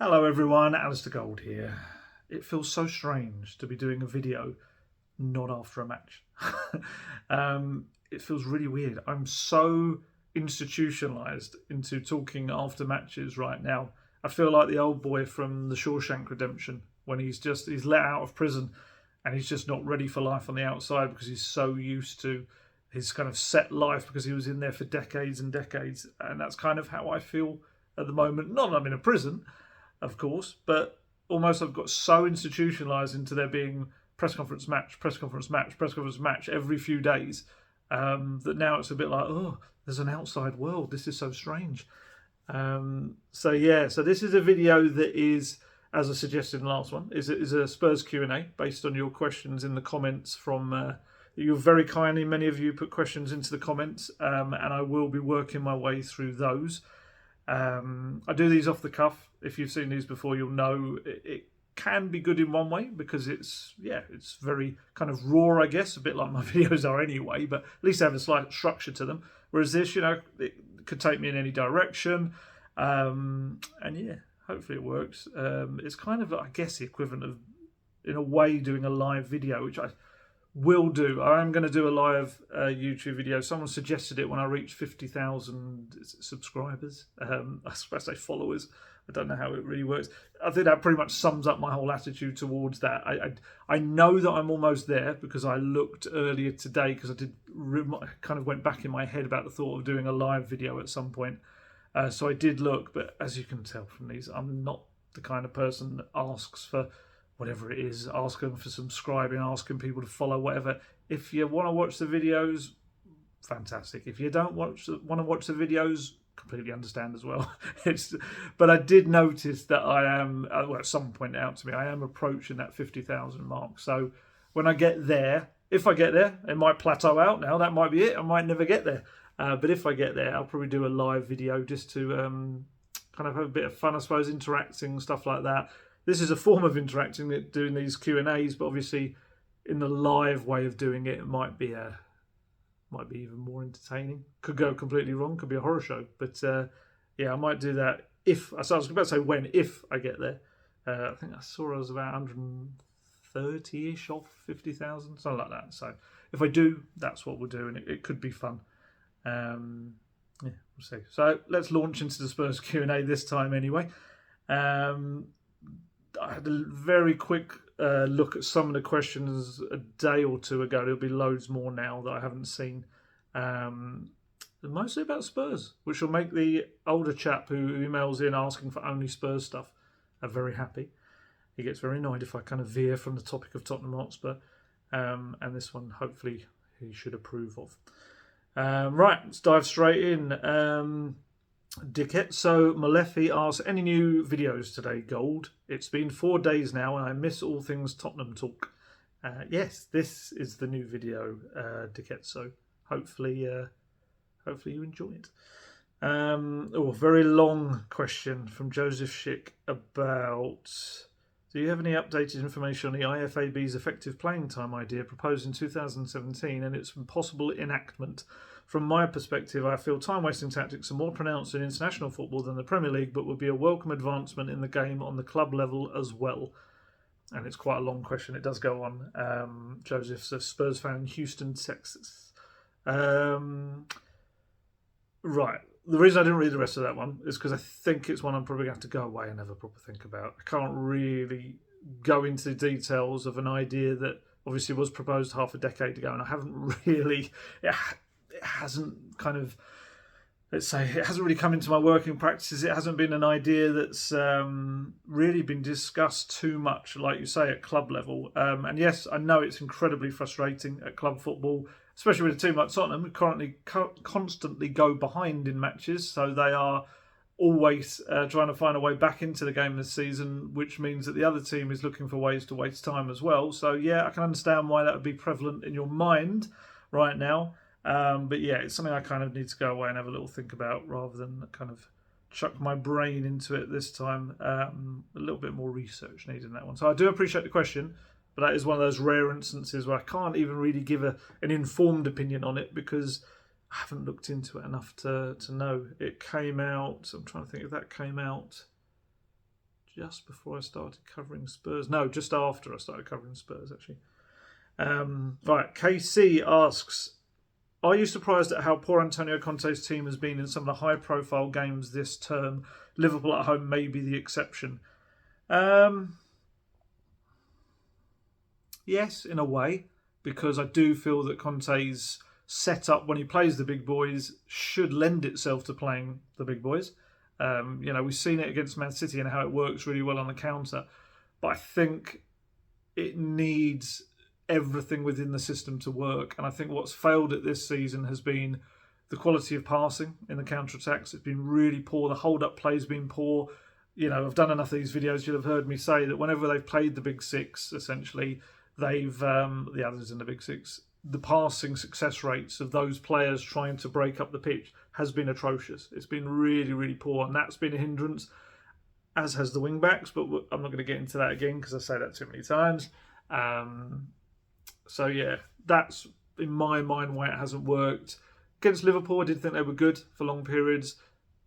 Hello everyone, Alistair Gold here. It feels so strange to be doing a video not after a match. It feels really weird. I'm so institutionalised into talking after matches right now. I feel like the old boy from The Shawshank Redemption when he's let out of prison and he's just not ready for life on the outside because he's so used to his kind of set life because he was in there for decades and decades. And that's kind of how I feel at the moment. Not that I'm in a prison, of course, but almost I've got so institutionalised into there being press conference match, press conference match, press conference match every few days that now it's a bit like, oh, there's an outside world. This is so strange. So this is a video that is, as I suggested in the last one, is a Spurs Q&A based on your questions in the comments from... you very kindly, many of you put questions into the comments, and I will be working my way through those. I do these off the cuff. If you've seen these before, you'll know it can be good in one way because it's very kind of raw, I guess, a bit like my videos are anyway, but at least they have a slight structure to them. Whereas this, it could take me in any direction. And yeah, hopefully it works. It's kind of, I guess, the equivalent of, in a way, doing a live video, which I will do. I am going to do a live YouTube video. Someone suggested it when I reached 50,000 subscribers. I suppose they followers. I don't know how it really works. I think that pretty much sums up my whole attitude towards that. I know that I'm almost there because I looked earlier today because I kind of went back in my head about the thought of doing a live video at some point. So I did look, but as you can tell from these, I'm not the kind of person that asks for whatever it is, asking for subscribing, asking people to follow, whatever. If you want to watch the videos, fantastic. If you don't want to watch the videos, completely understand as well. But I did notice that I am, well, someone pointed out to me, I am approaching that 50,000 mark. So when I get there, if I get there, it might plateau out now. That might be it. I might never get there. But if I get there, I'll probably do a live video just to kind of have a bit of fun, I suppose, interacting, stuff like that. This is a form of interacting, doing these Q&As, but obviously in the live way of doing it, it might be even more entertaining. Could go completely wrong, could be a horror show. But yeah, I might do that if, so I was about to say when, if I get there. I think I saw I was about 130-ish off 50,000, something like that. So if I do, that's what we'll do, and it could be fun. Yeah, we'll see. So let's launch into the Spurs Q&A this time anyway. I had a very quick look at some of the questions a day or two ago. There'll be loads more now that I haven't seen. Mostly about Spurs, which will make the older chap who emails in asking for only Spurs stuff very happy. He gets very annoyed if I kind of veer from the topic of Tottenham Hotspur. And this one, hopefully, he should approve of. Right, let's dive straight in. Dickhead. So Malefi asks, any new videos today, Gold? It's been 4 days now and I miss all things Tottenham talk. Yes, this is the new video, Dickhead. So hopefully you enjoy it. Very long question from Joseph Schick about, do you have any updated information on the IFAB's effective playing time idea proposed in 2017 and its possible enactment? From my perspective, I feel time-wasting tactics are more pronounced in international football than the Premier League, but would be a welcome advancement in the game on the club level as well. And it's quite a long question. It does go on. Joseph's a Spurs fan in Houston, Texas. Right. The reason I didn't read the rest of that one is because I think it's one I'm probably going to have to go away and have a proper think about. I can't really go into the details of an idea that obviously was proposed half a decade ago, and I haven't really... It hasn't kind of, let's say, it hasn't really come into my working practices. It hasn't been an idea that's really been discussed too much, like you say, at club level. And yes, I know it's incredibly frustrating at club football, especially with a team like Tottenham, who currently constantly go behind in matches. So they are always trying to find a way back into the game this season, which means that the other team is looking for ways to waste time as well. So yeah, I can understand why that would be prevalent in your mind right now. But yeah, it's something I kind of need to go away and have a little think about rather than kind of chuck my brain into it this time. A little bit more research needed in that one. So I do appreciate the question, but that is one of those rare instances where I can't even really give an informed opinion on it because I haven't looked into it enough to know. It came out, I'm trying to think if that came out just before I started covering Spurs. No, just after I started covering Spurs, actually. Right, KC asks, are you surprised at how poor Antonio Conte's team has been in some of the high-profile games this term? Liverpool at home may be the exception. Yes, in a way, because I do feel that Conte's setup when he plays the big boys should lend itself to playing the big boys. We've seen it against Man City and how it works really well on the counter. But I think it needs everything within the system to work. And I think what's failed at this season has been the quality of passing in the counter-attacks. It's been really poor. The hold-up play's been poor. I've done enough of these videos. You'll have heard me say that whenever they've played the big six, essentially, they've, the others in the big six, the passing success rates of those players trying to break up the pitch has been atrocious. It's been really, really poor, and that's been a hindrance, as has the wing-backs, but I'm not going to get into that again because I say that too many times. So, yeah, that's, in my mind, why it hasn't worked. Against Liverpool, I did think they were good for long periods.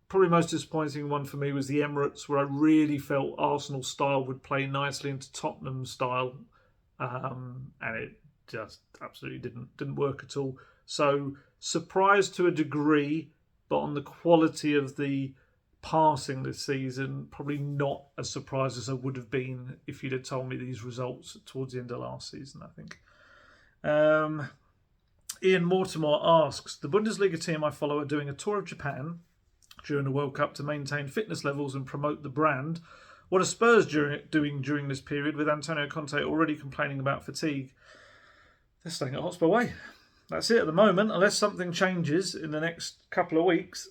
Probably most disappointing one for me was the Emirates, where I really felt Arsenal style would play nicely into Tottenham style, and it just absolutely didn't work at all. So, surprised to a degree, but on the quality of the passing this season, probably not as surprised as I would have been if you'd have told me these results towards the end of last season, I think. Ian Mortimer asks, the Bundesliga team I follow are doing a tour of Japan during the World Cup to maintain fitness levels and promote the brand. What are Spurs doing during this period with Antonio Conte already complaining about fatigue? They're staying at Hotspur Way. That's it at the moment, unless something changes in the next couple of weeks.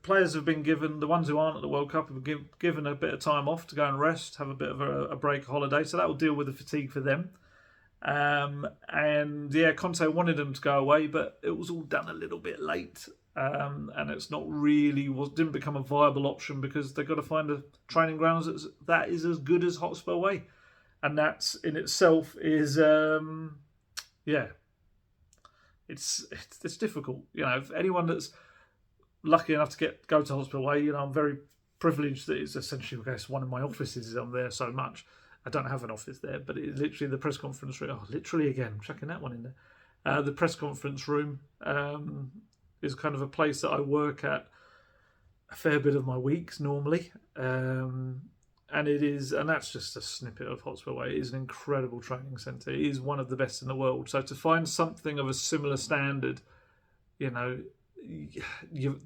Players have been given, the ones who aren't at the World Cup have been given a bit of time off to go and rest, have a bit of a break, a holiday, so that will deal with the fatigue for them. Conte wanted them to go away, but it was all done a little bit late, and it's not really didn't become a viable option because they've got to find a training grounds that is as good as Hotspur Way, and that's in itself is it's difficult. If anyone that's lucky enough to go to Hotspur Way, I'm very privileged that it's essentially, one of my offices is I'm there so much. I don't have an office there, but it's literally the press conference room. Oh, literally again, I'm chucking that one in there. The press conference room is kind of a place that I work at a fair bit of my weeks normally. And that's just a snippet of Hotspur Way. It is an incredible training centre. It is one of the best in the world. So to find something of a similar standard,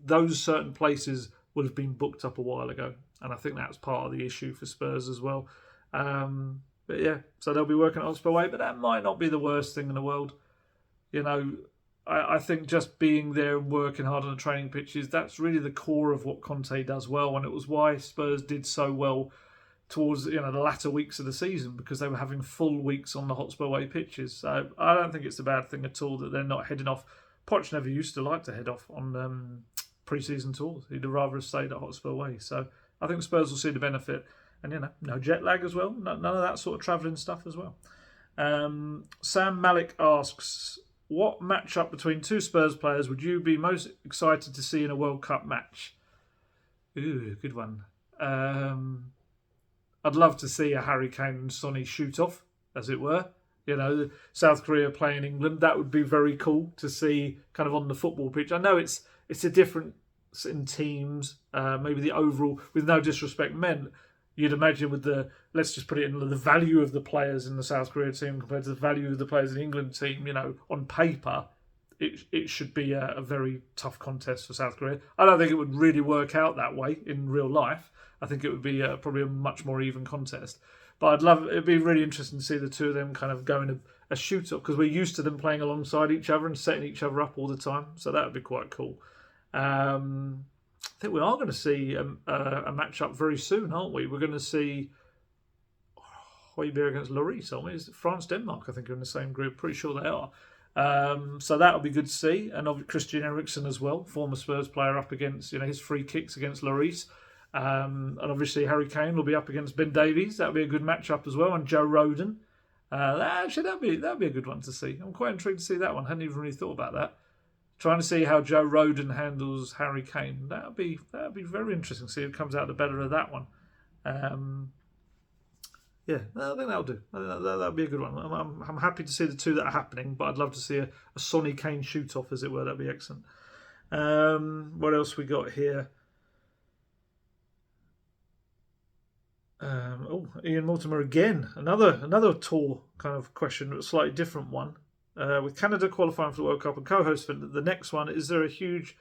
those certain places would have been booked up a while ago. And I think that's part of the issue for Spurs as well. So they'll be working at Hotspur Way, but that might not be the worst thing in the world. I think just being there and working hard on the training pitches, that's really the core of what Conte does well, and it was why Spurs did so well towards the latter weeks of the season, because they were having full weeks on the Hotspur Way pitches. So I don't think it's a bad thing at all that they're not heading off. Poch never used to like to head off on pre-season tours. He'd rather have stayed at Hotspur Way. So I think Spurs will see the benefit. And, no jet lag as well. None of that sort of travelling stuff as well. Sam Malik asks, what matchup between two Spurs players would you be most excited to see in a World Cup match? Ooh, good one. I'd love to see a Harry Kane and Sonny shoot-off, as it were. South Korea playing England. That would be very cool to see kind of on the football pitch. I know it's a difference in teams. Maybe the overall, with no disrespect meant, you'd imagine with let's just put it in the value of the players in the South Korea team compared to the value of the players in the England team, on paper, it should be a very tough contest for South Korea. I don't think it would really work out that way in real life. I think it would be probably a much more even contest. But it'd be really interesting to see the two of them kind of going a shoot-up, because we're used to them playing alongside each other and setting each other up all the time. So that would be quite cool. I think we are going to see a match-up very soon, aren't we? We're going to see Højbjerg against Lloris, aren't we? France-Denmark, I think, are in the same group. Pretty sure they are. So that'll be good to see. And obviously Christian Eriksen as well, former Spurs player, up against his free kicks against Lloris. And obviously Harry Kane will be up against Ben Davies. That'll be a good match-up as well. And Joe Rodon. Actually, that'll be a good one to see. I'm quite intrigued to see that one. Hadn't even really thought about that. Trying to see how Joe Rodon handles Harry Kane. That'd be very interesting to see who comes out the better of that one. Yeah, I think that'll do. That'll be a good one. I'm happy to see the two that are happening, but I'd love to see a Sonny Kane shoot off, as it were. That'd be excellent. What else we got here? Ian Mortimer again. Another tour kind of question, a slightly different one. With Canada qualifying for the World Cup and co-host for the next one, there's a huge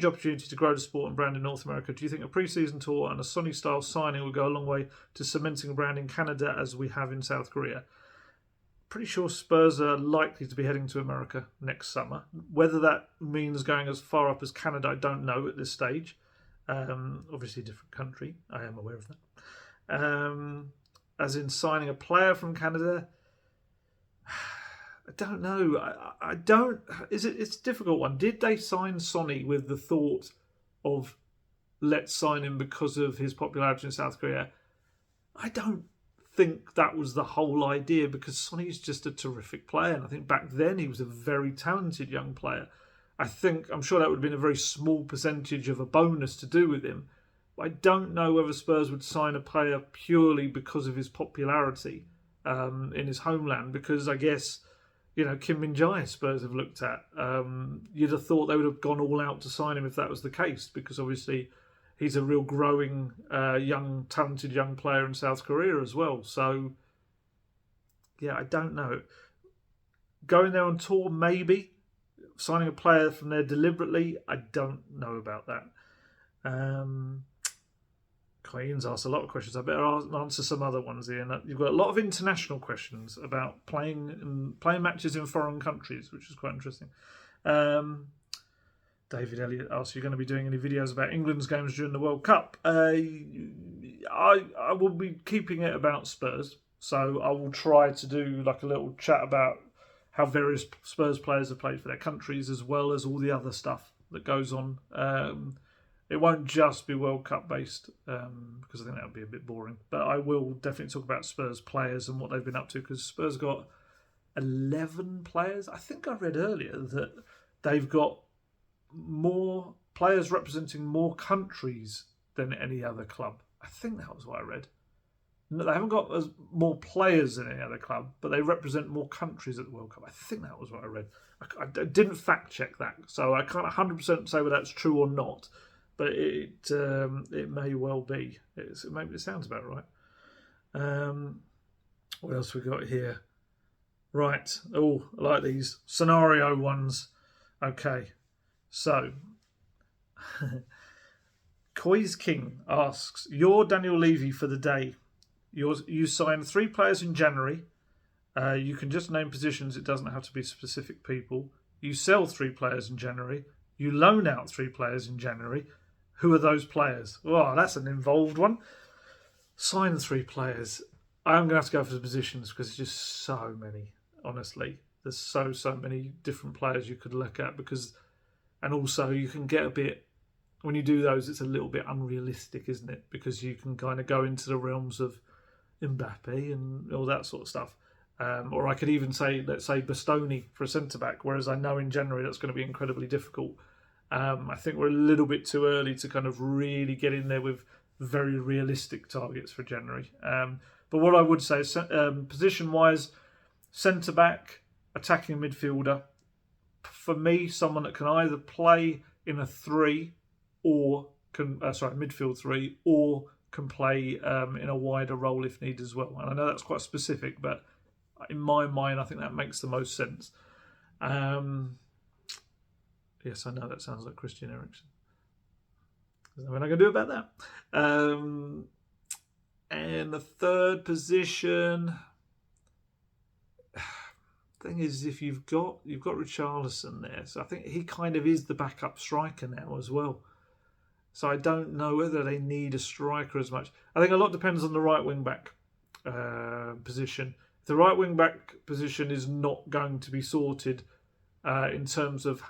opportunity to grow the sport and brand in North America. Do you think a pre-season tour and a Sonny style signing will go a long way to cementing a brand in Canada as we have in South Korea? Pretty sure Spurs are likely to be heading to America next summer. Whether that means going as far up as Canada, I don't know at this stage. Obviously a different country. I am aware of that. As in signing a player from Canada, I don't know. I don't. It's a difficult one. Did they sign Sonny with the thought of let's sign him because of his popularity in South Korea? I don't think that was the whole idea, because Sonny's just a terrific player, and I think back then he was a very talented young player. I'm sure that would have been a very small percentage of a bonus to do with him. But I don't know whether Spurs would sign a player purely because of his popularity in his homeland, because I guess, Kim Min-jae Spurs have looked at. You'd have thought they would have gone all out to sign him if that was the case, because obviously he's a real growing, talented young player in South Korea as well. So, yeah, I don't know. Going there on tour, maybe. Signing a player from there deliberately, I don't know about that. Ian's asked a lot of questions. I better answer some other ones here. You've got a lot of international questions about playing matches in foreign countries, which is quite interesting. David Elliott asks, "Are you going to be doing any videos about England's games during the World Cup?" I will be keeping it about Spurs, so I will try to do like a little chat about how various Spurs players have played for their countries, as well as all the other stuff that goes on. It won't just be World Cup based, because I think that would be a bit boring. But I will definitely talk about Spurs players and what they've been up to, because Spurs got 11 players. I think I read earlier that they've got more players representing more countries than any other club. I think that was what I read. They haven't got more players than any other club, but they represent more countries at the World Cup. I think that was what I read. I didn't fact check that, so I can't 100% say whether that's true or not. But it may well be. Maybe it sounds about right. What else we got here? Right. Oh, I like these scenario ones. Okay. So, Koi's King asks, "You're Daniel Levy for the day. You signed 3 players in January. You can just name positions. It doesn't have to be specific people. You sell 3 players in January. You loan out 3 players in January. Who are those players?" Oh, that's an involved one. Sign 3 players. I'm going to have to go for the positions, because there's just so many, honestly. There's so many different players you could look at, and also you can get a bit, when you do those, it's a little bit unrealistic, isn't it? Because you can kind of go into the realms of Mbappe and all that sort of stuff. Or I could even say, let's say Bastoni for a centre-back, whereas I know in January that's going to be incredibly difficult. I think we're a little bit too early to kind of really get in there with very realistic targets for January. But what I would say is, position-wise, centre-back, attacking midfielder. For me, someone that can either play in a 3 or midfield 3, or can play in a wider role if needed as well. And I know that's quite specific, but in my mind, I think that makes the most sense. Yes, I know that sounds like Christian Eriksen. There's nothing I can do about that. And the third position, thing is, if you've got Richarlison there, so I think he kind of is the backup striker now as well. So I don't know whether they need a striker as much. I think a lot depends on the right wing back position. If the right wing back position is not going to be sorted in terms of,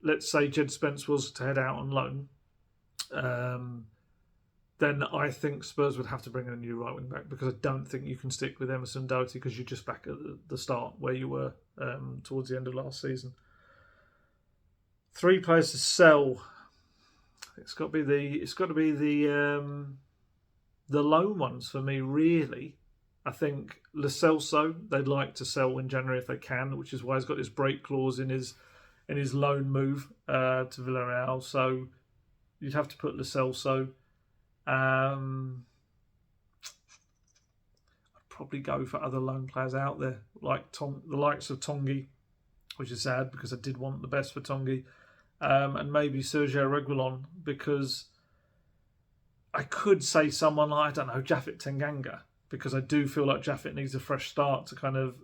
let's say Jed Spence was to head out on loan, then I think Spurs would have to bring in a new right wing back, because I don't think you can stick with Emerson Doherty, because you're just back at the start where you were towards the end of last season. 3 players to sell. It's got to be the the loan ones for me, really. I think Lo Celso, they'd like to sell in January if they can, which is why he's got this break clause in his loan move to Villarreal. So you'd have to put Lo Celso. I'd probably go for other loan players out there, like the likes of Tongi, which is sad because I did want the best for Tongi, and maybe Sergio Reguilon, because I could say someone like, I don't know, Japhet Tanganga, because I do feel like Japhet needs a fresh start to kind of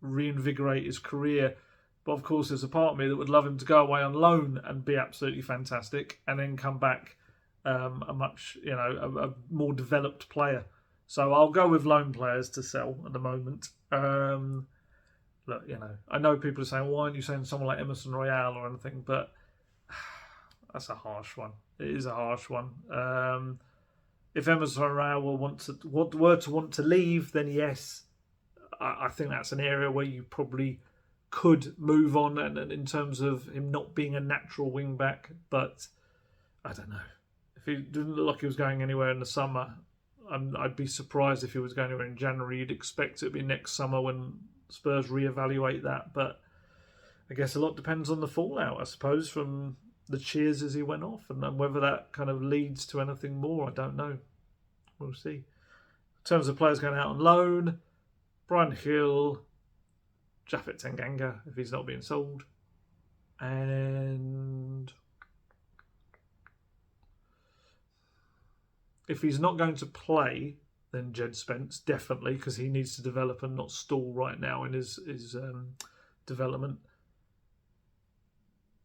reinvigorate his career. But of course, there's a part of me that would love him to go away on loan and be absolutely fantastic, and then come back a more developed player. So I'll go with loan players to sell at the moment. Look, I know people are saying, why aren't you saying someone like Emerson Royale or anything? But that's a harsh one. It is a harsh one. If Emerson Royale were to want to leave, then yes, I think that's an area where you probably could move on, and in terms of him not being a natural wing back. But I don't know. If he didn't look like he was going anywhere in the summer, I'd be surprised if he was going anywhere in January. You'd expect it to be next summer when Spurs reevaluate that. But I guess a lot depends on the fallout, I suppose, from the cheers as he went off, and then whether that kind of leads to anything more, I don't know. We'll see. In terms of players going out on loan, Bryan Gil, Japhet Tanganga, if he's not being sold, and if he's not going to play, then Jed Spence, definitely, because he needs to develop and not stall right now in his development.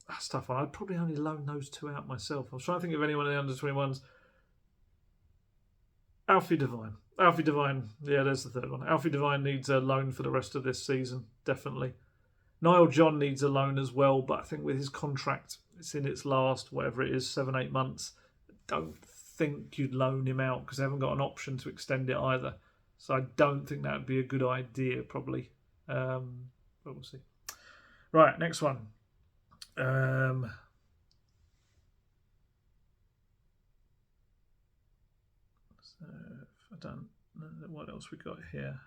That's a tough one. I'd probably only loan those two out myself. I was trying to think of anyone in the under-21s. Alfie Devine. Yeah, there's the third one. Alfie Devine needs a loan for the rest of this season, definitely. Niall John needs a loan as well, but I think with his contract, it's in its last, whatever it is, 7-8 months. I don't think you'd loan him out because they haven't got an option to extend it either. So I don't think that would be a good idea, probably. But we'll see. Right, next one. I don't know what else we got here.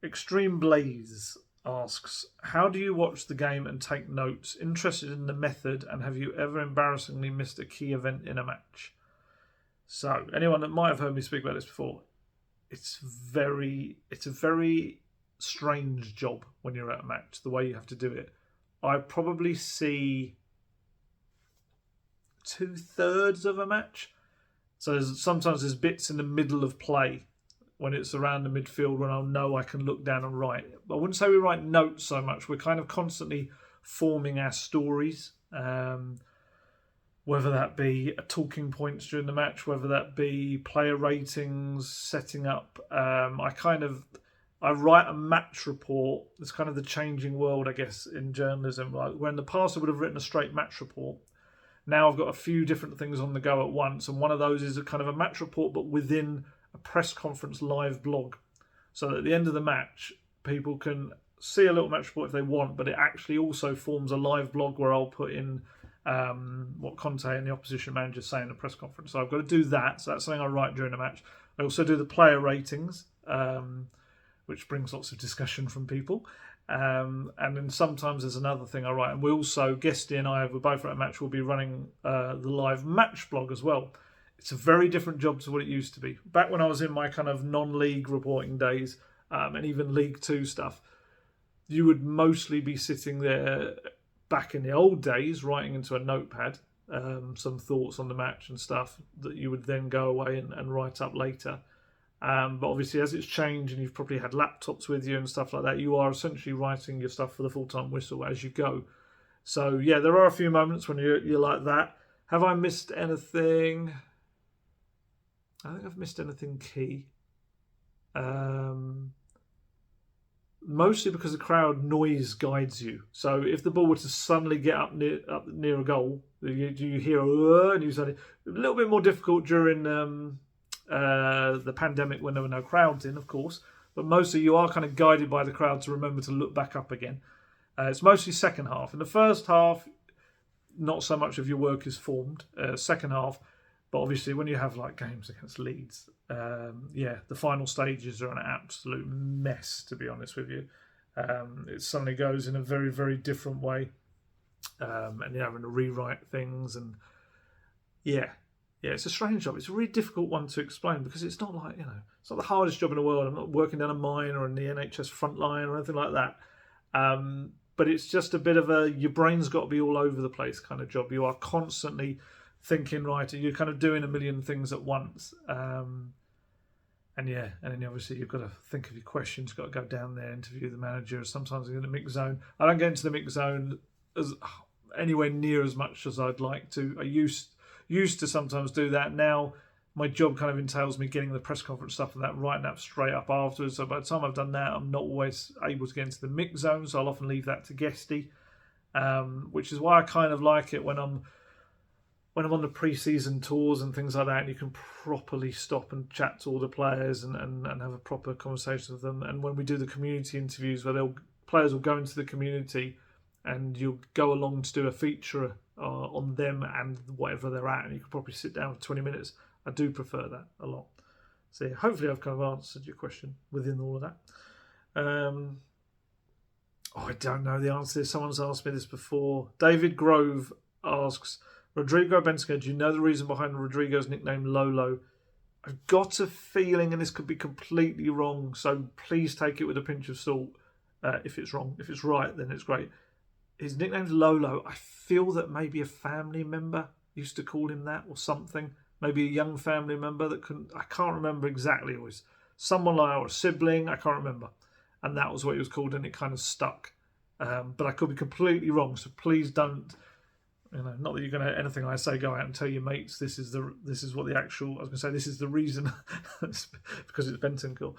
Extreme Blaze asks, how do you watch the game and take notes? Interested in the method, and have you ever embarrassingly missed a key event in a match? So, anyone that might have heard me speak about this before, it's a very strange job when you're at a match, the way you have to do it. I probably see 2/3 of a match. So sometimes there's bits in the middle of play when it's around the midfield when I'll know I can look down and write. But I wouldn't say we write notes so much. We're kind of constantly forming our stories, whether that be talking points during the match, whether that be player ratings, setting up. I write a match report. It's kind of the changing world, I guess, in journalism. Like where in the past I would have written a straight match report. Now I've got a few different things on the go at once, and one of those is a kind of a match report, but within a press conference live blog. So that at the end of the match, people can see a little match report if they want, but it actually also forms a live blog where I'll put in what Conte and the opposition managers say in the press conference. So I've got to do that. So that's something I write during the match. I also do the player ratings, which brings lots of discussion from people. And then sometimes there's another thing I write. And we also, Guesty and I, we're both at a match, we'll be running the live match blog as well. It's a very different job to what it used to be. Back when I was in my kind of non-league reporting days, and even League 2 stuff, you would mostly be sitting there back in the old days, writing into a notepad some thoughts on the match and stuff that you would then go away and write up later. But obviously, as it's changed and you've probably had laptops with you and stuff like that, you are essentially writing your stuff for the full-time whistle as you go. So, yeah, there are a few moments when you're like that. Have I missed anything? I think I've missed anything key. Mostly because the crowd noise guides you. So if the ball were to suddenly get up near a goal, you hear and you suddenly a little bit more difficult during the pandemic when there were no crowds in, of course. But mostly you are kind of guided by the crowd to remember to look back up again. It's mostly second half. In the first half, not so much of your work is formed. Second half, But obviously, when you have like games against Leeds, the final stages are an absolute mess, to be honest with you. It suddenly goes in a very, very different way, and you're having to rewrite things, and it's a strange job. It's a really difficult one to explain because it's not like, it's not the hardest job in the world. I'm not working down a mine or in the NHS front line or anything like that. But it's just a bit of your brain's got to be all over the place kind of job. You are constantly thinking, right, you're kind of doing a million things at once. And then obviously you've got to think of your questions, you've got to go down there, interview the manager. Sometimes in the mix zone. I don't get into the mix zone anywhere near as much as I'd like to. I used to sometimes do that. Now my job kind of entails me getting the press conference stuff and that, writing that straight up afterwards. So by the time I've done that, I'm not always able to get into the mix zone, so I'll often leave that to Guesty, which is why I kind of like it when I'm on the pre-season tours and things like that, and you can properly stop and chat to all the players and have a proper conversation with them. And when we do the community interviews where players will go into the community and you'll go along to do a feature on them and whatever they're at, and you can probably sit down for 20 minutes. I do prefer that a lot. So hopefully I've kind of answered your question within all of that. I don't know the answer to this. Someone's asked me this before. David Grove asks, Rodrigo Benzica, do you know the reason behind Rodrigo's nickname Lolo? I've got a feeling, and this could be completely wrong, so please take it with a pinch of salt if it's wrong. If it's right, then it's great. His nickname's Lolo. I feel that maybe a family member used to call him that or something. Maybe a young family member I can't remember exactly. It was someone like, or a sibling, I can't remember. And that was what he was called, and it kind of stuck. But I could be completely wrong, so please don't, not that you're going to, anything I say, go out and tell your mates this is what the actual, I was going to say, this is the reason, because it's Bentancur.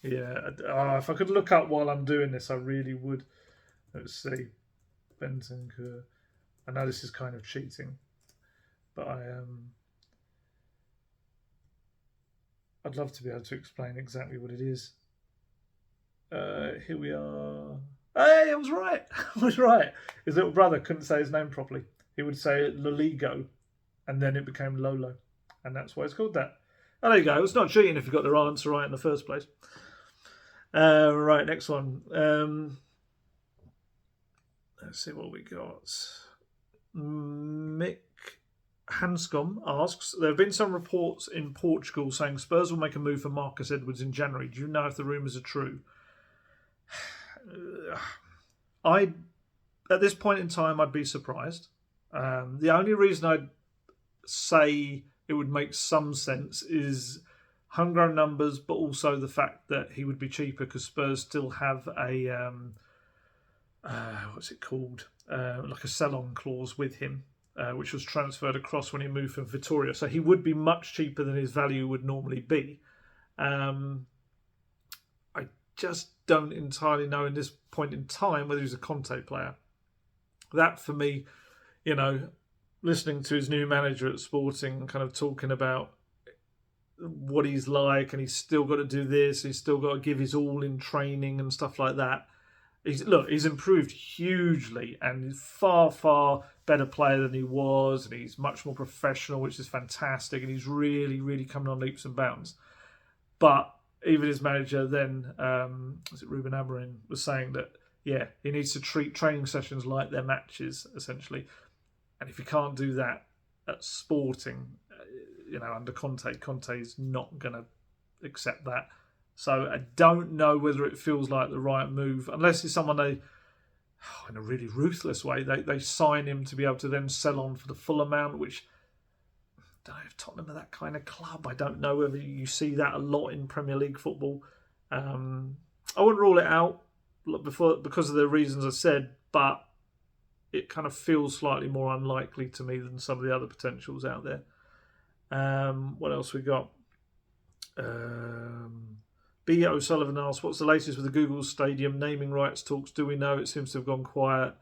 If I could look up while I'm doing this, I really would. Let's see. Bentancur. I know this is kind of cheating, but I'd love to be able to explain exactly what it is. Here we are. Hey, I was right. I was right. His little brother couldn't say his name properly. He would say Loligo, and then it became Lolo, and that's why it's called that. Oh, there you go. It's not cheating if you got the answer right in the first place. Right, next one. Let's see what we got. Mick Hanscom asks, there have been some reports in Portugal saying Spurs will make a move for Marcus Edwards in January. Do you know if the rumours are true? At this point in time, I'd be surprised. The only reason I'd say it would make some sense is homegrown numbers, but also the fact that he would be cheaper because Spurs still have a what's it called? Like a sell-on clause with him, which was transferred across when he moved from Vitória. So he would be much cheaper than his value would normally be. I just don't entirely know in this point in time whether he's a Conte player. That for me, listening to his new manager at Sporting kind of talking about what he's like, and he's still got to do this, he's still got to give his all in training and stuff like that. He's improved hugely and he's far, far better player than he was, and he's much more professional, which is fantastic, and he's really, really coming on leaps and bounds. But even his manager then, was it Ruben Amorim, was saying that, he needs to treat training sessions like their matches, essentially. And if you can't do that at Sporting, under Conte is not going to accept that. So I don't know whether it feels like the right move, unless it's someone in a really ruthless way, they sign him to be able to then sell on for the full amount, which I don't know if Tottenham are that kind of club. I don't know whether you see that a lot in Premier League football. I wouldn't rule it out because of the reasons I said, but it kind of feels slightly more unlikely to me than some of the other potentials out there. What else we got? B. O'Sullivan asks, what's the latest with the Google Stadium naming rights talks? Do we know? It seems to have gone quiet.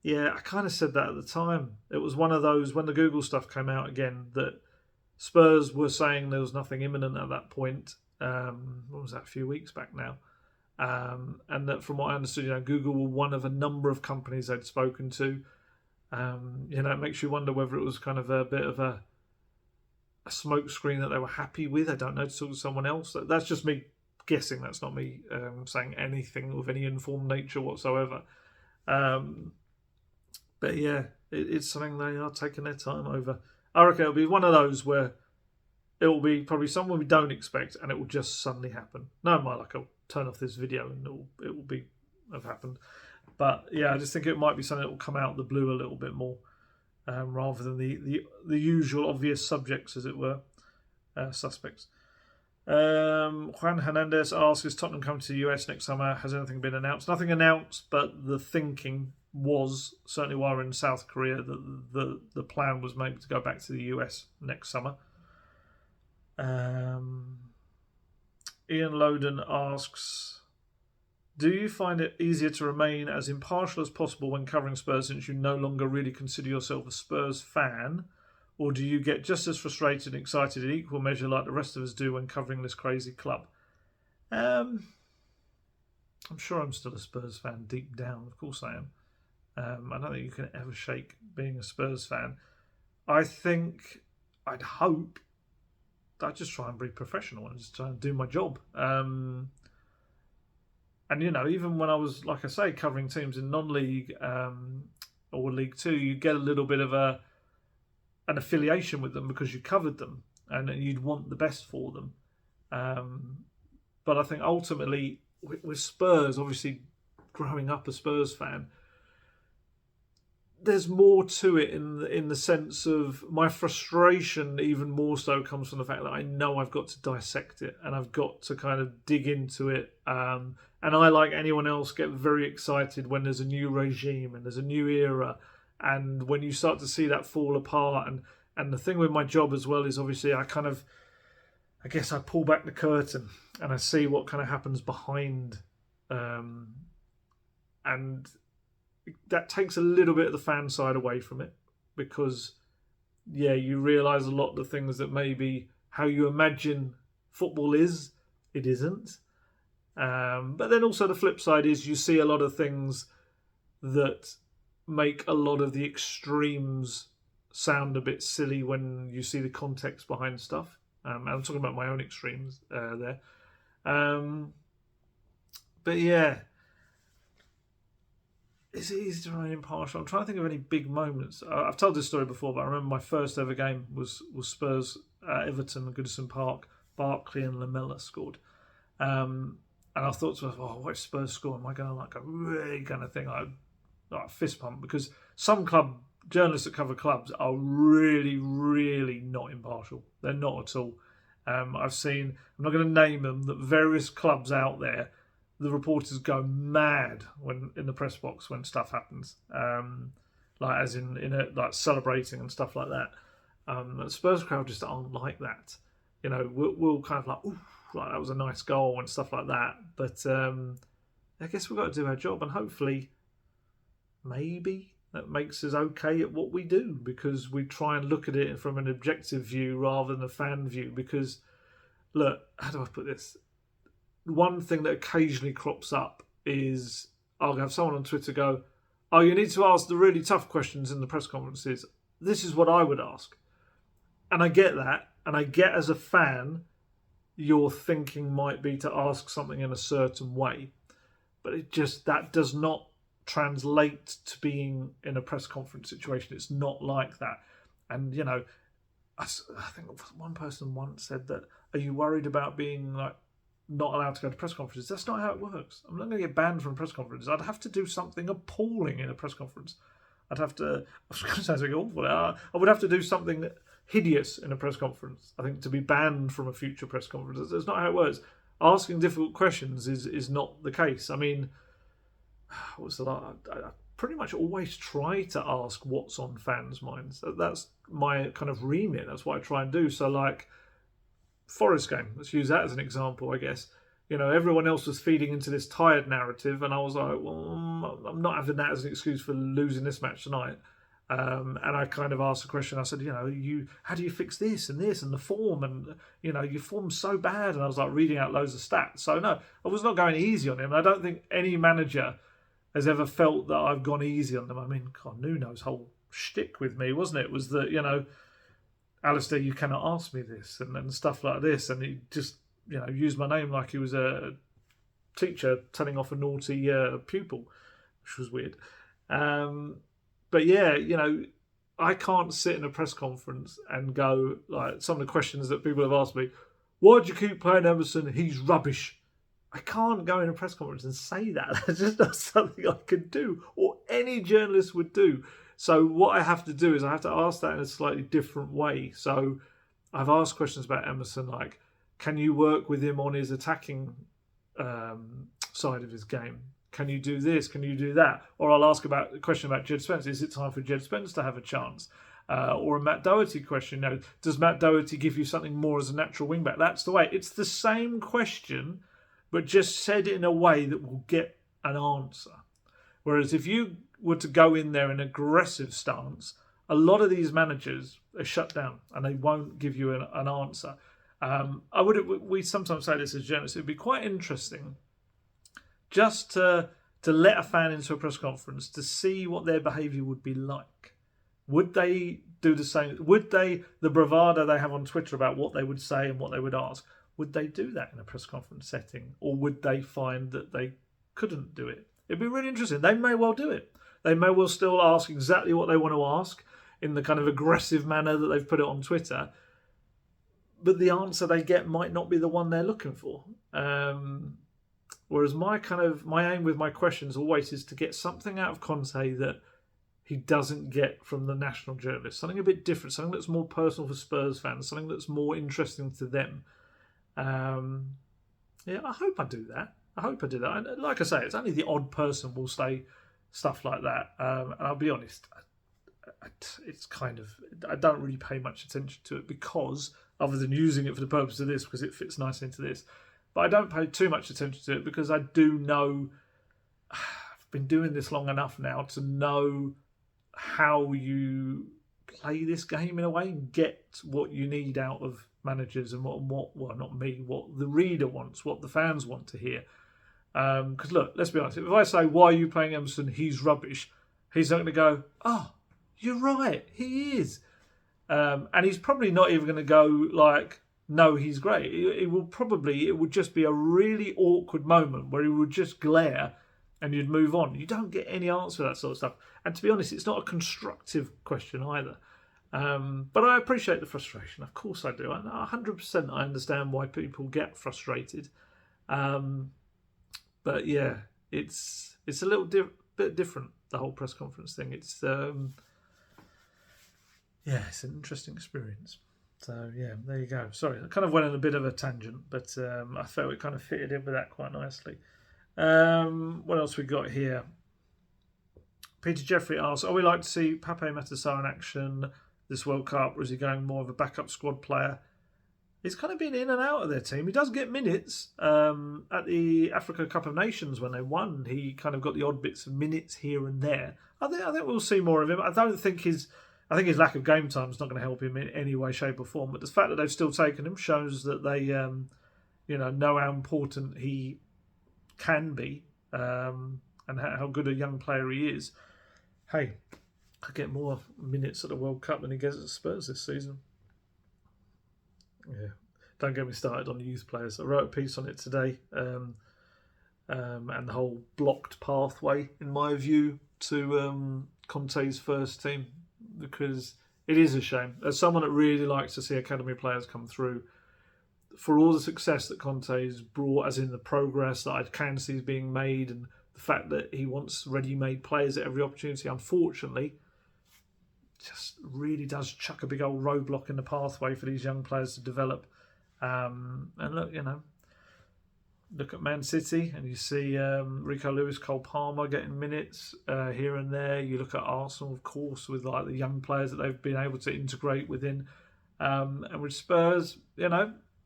Yeah, I kind of said that at the time. It was one of those, when the Google stuff came out again, that Spurs were saying there was nothing imminent at that point. What was that, a few weeks back now? And that from what I understood, Google were one of a number of companies they'd spoken to. It makes you wonder whether it was kind of a bit of a smoke screen that they were happy with. I don't know, to talk to someone else. That's just me guessing. That's not me saying anything of any informed nature whatsoever. But yeah, it's something they are taking their time over. I reckon it'll be one of those where it will be probably someone we don't expect, and it will just suddenly happen. No, my luck, I'll turn off this video and it will have happened. But yeah, I just think it might be something that will come out of the blue a little bit more, rather than the usual obvious subjects, as it were, suspects. Juan Hernandez asks, is Tottenham coming to the US next summer? Has anything been announced? Nothing announced, but the thinking was, certainly while we're in South Korea, that the plan was maybe to go back to the US next summer. Ian Loden asks, do you find it easier to remain as impartial as possible when covering Spurs, since you no longer really consider yourself a Spurs fan? Or do you get just as frustrated and excited in equal measure like the rest of us do when covering this crazy club? I'm sure I'm still a Spurs fan deep down. Of course I am. I don't think you can ever shake being a Spurs fan. I'd hope that I'd just try and be professional and just try and do my job. And, even when I was, like I say, covering teams in non-league or League Two, you get a little bit of an affiliation with them because you covered them and you'd want the best for them. But I think ultimately with Spurs, obviously growing up a Spurs fan, there's more to it in the sense of my frustration even more so comes from the fact that I know I've got to dissect it and I've got to kind of dig into it. And I, like anyone else, get very excited when there's a new regime and there's a new era. And when you start to see that fall apart, and the thing with my job as well is obviously I pull back the curtain and I see what kind of happens behind, and that takes a little bit of the fan side away from it, because you realise a lot of the things that maybe how you imagine football is, it isn't. But then also the flip side is you see a lot of things that make a lot of the extremes sound a bit silly when you see the context behind stuff. I'm talking about my own extremes there. But yeah, it's easy to remain impartial. I'm trying to think of any big moments. I've told this story before, but I remember my first ever game was Spurs Everton at Goodison Park. Barkley and Lamella scored. And I thought to myself, watch Spurs score. Am I going to like a really kind of thing? Like fist pump, because some club journalists that cover clubs are really, really not impartial. They're not at all. I've seen, I'm not going to name them, that various clubs out there, the reporters go mad when in the press box when stuff happens, like as in like celebrating and stuff like that. The Spurs crowd just aren't like that. We'll kind of like, ooh, like that was a nice goal and stuff like that. But I guess we've got to do our job, and hopefully, maybe that makes us okay at what we do, because we try and look at it from an objective view rather than a fan view. Because, look, how do I put this? One thing that occasionally crops up is I'll have someone on Twitter go, oh, you need to ask the really tough questions in the press conferences. This is what I would ask. And I get that. And I get, as a fan, your thinking might be to ask something in a certain way. But that does not translate to being in a press conference situation. It's not like that. And, I think one person once said that, are you worried about being like not allowed to go to press conferences? That's not how it works. I'm not going to get banned from press conferences. I'd have to do something appalling in a press conference. I was going to say something awful. I would have to do something hideous in a press conference, I think, to be banned from a future press conference. That's not how it works. Asking difficult questions is not the case. I mean, I pretty much always try to ask what's on fans' minds. That's my kind of remit. That's what I try and do. So, like, Forest game, let's use that as an example, I guess. Everyone else was feeding into this tired narrative, and I was like, well, I'm not having that as an excuse for losing this match tonight. And I kind of asked a question. I said, how do you fix this and the form? And, your form's so bad. And I was like reading out loads of stats. So, no, I was not going easy on him. I don't think any manager has ever felt that I've gone easy on them. I mean, God, Nuno's whole shtick with me, wasn't it? Was that, Alistair, you cannot ask me this and stuff like this, and he just used my name like he was a teacher telling off a naughty pupil, which was weird. But yeah, I can't sit in a press conference and go like some of the questions that people have asked me. Why do you keep playing Emerson? He's rubbish. I can't go in a press conference and say that. That's just not something I could do, or any journalist would do. So what I have to do is I have to ask that in a slightly different way. So I've asked questions about Emerson, like, can you work with him on his attacking side of his game? Can you do this? Can you do that? Or I'll ask about a question about Jed Spence. Is it time for Jed Spence to have a chance? Or a Matt Doherty question. Does Matt Doherty give you something more as a natural wingback? That's the way. It's the same question, but just said in a way that will get an answer. Whereas if you were to go in there in an aggressive stance, a lot of these managers are shut down and they won't give you an answer. We sometimes say this as journalists. It would be quite interesting just to let a fan into a press conference to see what their behaviour would be like. Would they do the same? Would they, the bravado they have on Twitter about what they would say and what they would ask, would they do that in a press conference setting? Or would they find that they couldn't do it? It'd be really interesting. They may well do it. They may well still ask exactly what they want to ask in the kind of aggressive manner that they've put it on Twitter. But the answer they get might not be the one they're looking for. Whereas my aim with my questions always is to get something out of Conte that he doesn't get from the national journalists. Something a bit different, something that's more personal for Spurs fans, something that's more interesting to them. I hope I do that. And like I say, it's only the odd person will say stuff like that. And I'll be honest, it's kind of, I don't really pay much attention to it because, other than using it for the purpose of this, because it fits nicely into this. But I don't pay too much attention to it because I do know, I've been doing this long enough now to know how you play this game in a way and get what you need out of managers and what not me, what the reader wants, what the fans want to hear. Because look, let's be honest, if I say, why are you playing Emerson? He's rubbish. He's not going to go, oh, you're right, he is. And he's probably not even going to go like, no, he's great. It would just be a really awkward moment where he would just glare and you'd move on. You don't get any answer to that sort of stuff. And to be honest, it's not a constructive question either. But I appreciate the frustration. Of course I do. 100% I understand why people get frustrated. But yeah, it's a little bit different, the whole press conference thing. It's it's an interesting experience. So yeah, there you go. Sorry, I kind of went on a bit of a tangent, but I felt it kind of fitted in with that quite nicely. What else we got here? Peter Jeffrey asks, are we like to see Pape Matar in action this World Cup, or is he going more of a backup squad player? He's kind of been in and out of their team. He does get minutes at the Africa Cup of Nations when they won. He kind of got the odd bits of minutes here and there. I think we'll see more of him. I think his lack of game time is not going to help him in any way, shape or form. But the fact that they've still taken him shows that they know how important he can be and how good a young player he is. Hey, I get more minutes at the World Cup than he gets at Spurs this season. Yeah, don't get me started on youth players. I wrote a piece on it today, and the whole blocked pathway, in my view, to Conte's first team, because it is a shame. As someone that really likes to see academy players come through, for all the success that Conte's brought, as in the progress that I can see is being made, and the fact that he wants ready-made players at every opportunity, unfortunately, just really does chuck a big old roadblock in the pathway for these young players to develop. And look at Man City and you see Rico Lewis, Cole Palmer getting minutes here and there. You look at Arsenal, of course, with like the young players that they've been able to integrate within. And with Spurs,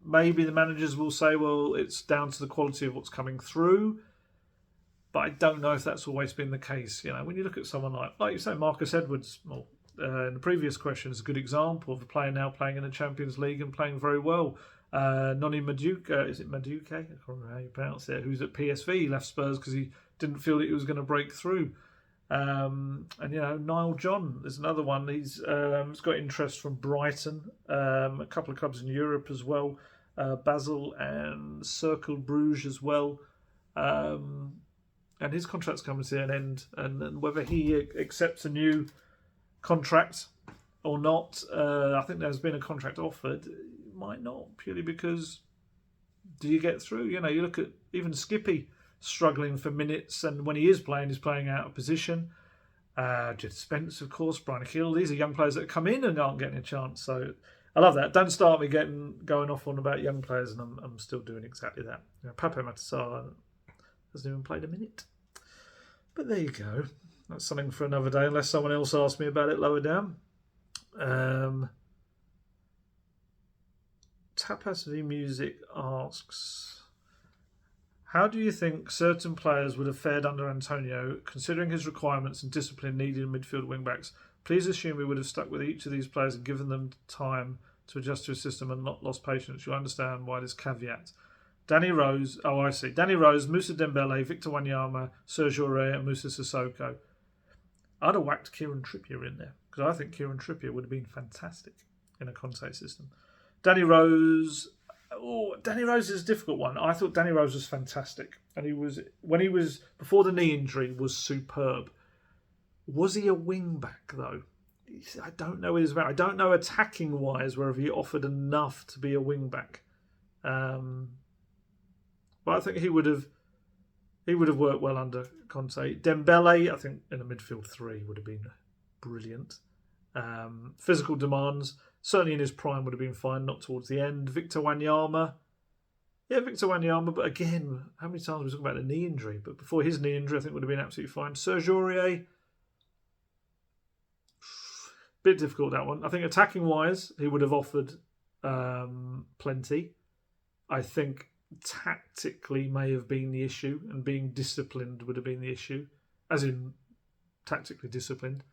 maybe the managers will say, well, it's down to the quality of what's coming through. But I don't know if that's always been the case. When you look at someone like you say, Marcus Edwards, in the previous question, is a good example of a player now playing in the Champions League and playing very well. Noni Madueke, is it Madueke? I can't remember how you pronounce it. Who's at PSV, left Spurs because he didn't feel that he was going to break through. And Niall John is another one. He's got interest from Brighton, a couple of clubs in Europe as well, Basel and Cercle Bruges as well. And his contract's coming to an end, and whether he accepts a new contract or not, I think there's been a contract offered. It might not, purely because do you get through? You look at even Skippy struggling for minutes, and when he is playing, he's playing out of position. Jed Spence, of course, Brian Hill. These are young players that come in and aren't getting a chance. So I love that. Don't start me going off on about young players, and I'm still doing exactly that. Pape Matar hasn't even played a minute. But there you go. That's something for another day, unless someone else asks me about it lower down. Tapas V Music asks, how do you think certain players would have fared under Antonio, considering his requirements and discipline needed in midfield wing-backs? Please assume he would have stuck with each of these players and given them time to adjust to his system and not lost patience. You'll understand why this caveat. Danny Rose, Danny Rose, Moussa Dembele, Victor Wanyama, Serge Aurier and Moussa Sissoko. I'd have whacked Kieran Trippier in there, because I think Kieran Trippier would have been fantastic in a Conte system. Danny Rose is a difficult one. I thought Danny Rose was fantastic, and when he was before the knee injury was superb. Was he a wing back though? I don't know what he's about. I don't know attacking wise whether he offered enough to be a wing back. But I think he would have worked well under Conte. Dembele, I think in a midfield three would have been brilliant. Physical demands, certainly in his prime, would have been fine, not towards the end. Victor Wanyama, but again, how many times we talk about the knee injury? But before his knee injury, I think would have been absolutely fine. Serge Aurier, bit difficult that one. I think attacking wise, he would have offered plenty. I think tactically may have been the issue, and being disciplined would have been the issue, as in tactically disciplined.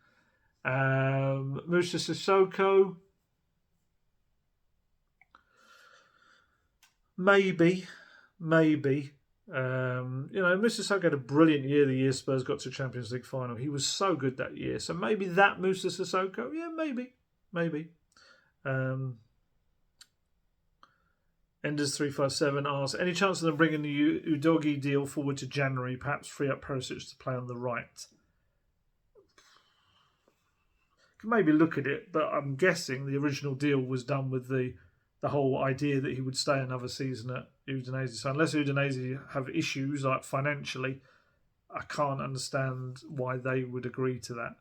Moussa Sissoko, maybe. Moussa Sissoko had a brilliant year the year Spurs got to Champions League final. He was so good that year, so maybe that Moussa Sissoko, maybe. Enders357 asks, any chance of them bringing the Udogi deal forward to January, perhaps free up Perisic to play on the right? Can maybe look at it, but I'm guessing the original deal was done with the whole idea that he would stay another season at Udinese. So unless Udinese have issues like financially, I can't understand why they would agree to that.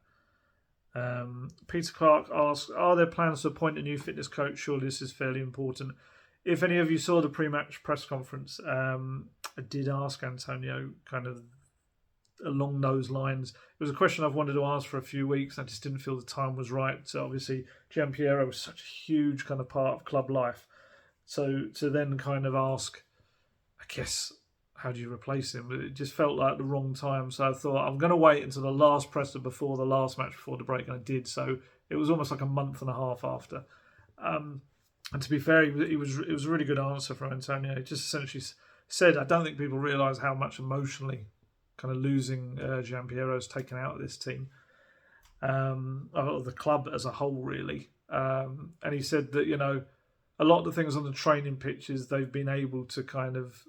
Peter Clark asks, are there plans to appoint a new fitness coach? Surely this is fairly important. If any of you saw the pre-match press conference, I did ask Antonio kind of along those lines. It was a question I've wanted to ask for a few weeks. I just didn't feel the time was right. So obviously, Gianpiero was such a huge kind of part of club life. So to then kind of ask, I guess, how do you replace him? It just felt like the wrong time. So I thought, I'm going to wait until the last presser before the last match before the break. And I did. So it was almost like a month and a half after. And to be fair, it was a really good answer from Antonio. He just essentially said, I don't think people realise how much emotionally kind of losing Gianpiero has taken out of this team, of the club as a whole, really. And he said that, a lot of the things on the training pitches they've been able to kind of